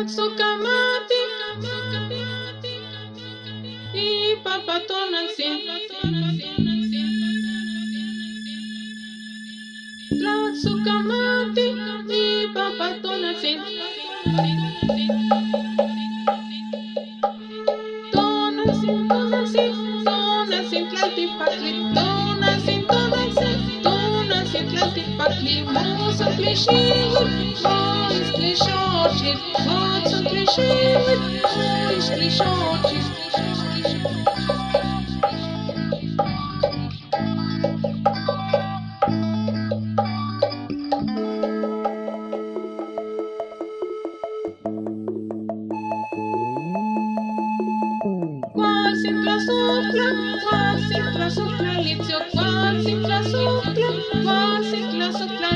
Tlaxocamati y Papatonaltzin. Tlaxocamati y Papatonaltzin. Tonaltzin, Tonaltzin, Tonaltzin Tlaltipatli, Tonaltzin, Tonaltzin, Tonaltzin Tlaltipatli, Motzantli xiuitl, moixtli xochitl, Motzantli xiuitl, moixtli xochitl.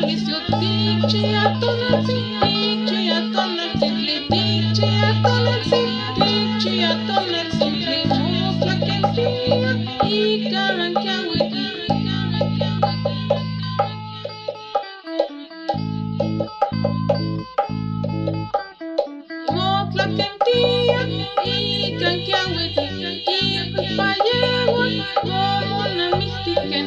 Litzio, tichi atonaltzin, motlakentia y caranquiahuitl. Motlakentia y caranquiahuitl, Ipallehuan, Momonamistiken.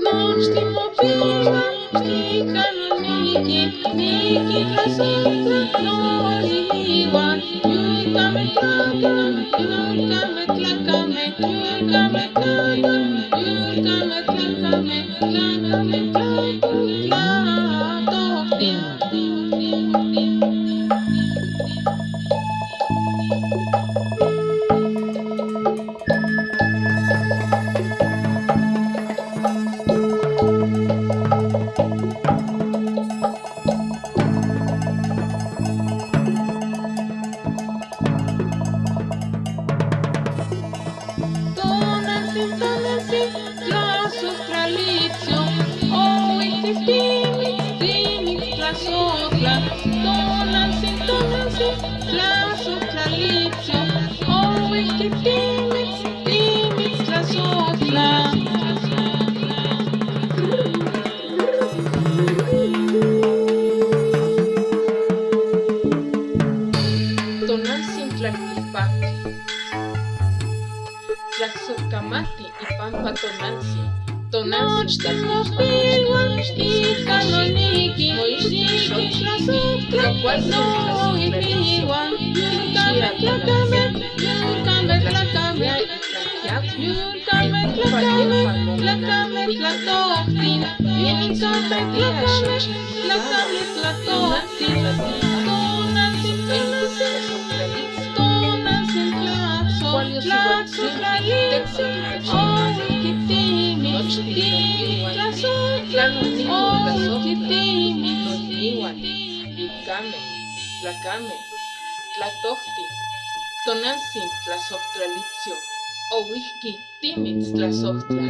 Nochtimopiwa, Nikanoniki, Niki Tlaxoctla, Noliwa, Yulkame tlakame, Yulkame tlakame, Yulkame tlakame, Yulkame tlakame, Tlakame tlatohtin. Tonaltzin, Tlaxoctralitzio, Timitz, Tlaxoctla. Tonaltzin, Tlaxoctralitzio, Timitz, Tlaxoctla. Tonaltzin Tlaltipatli, Tlaxocamati y Pampatonaltzin. Tonaltzin Tlaltipatli, Ikanoniki, Moixtli Tlaxoctla, Noiliwan, Yulkame tlakame, Yulkame tlakame, Yulkame tlakame, Tlakame tlatohtin, Yulkame tlakame, Tlakame tlatohtin. Tonaltzin, Tlaxoctralitzio, Timitz, Tlaxoctla, Tlakame, Tlakame, Tlatohtin. Tonaltzin Tlaxoctralitzio, Timitz, Tlaxoctla.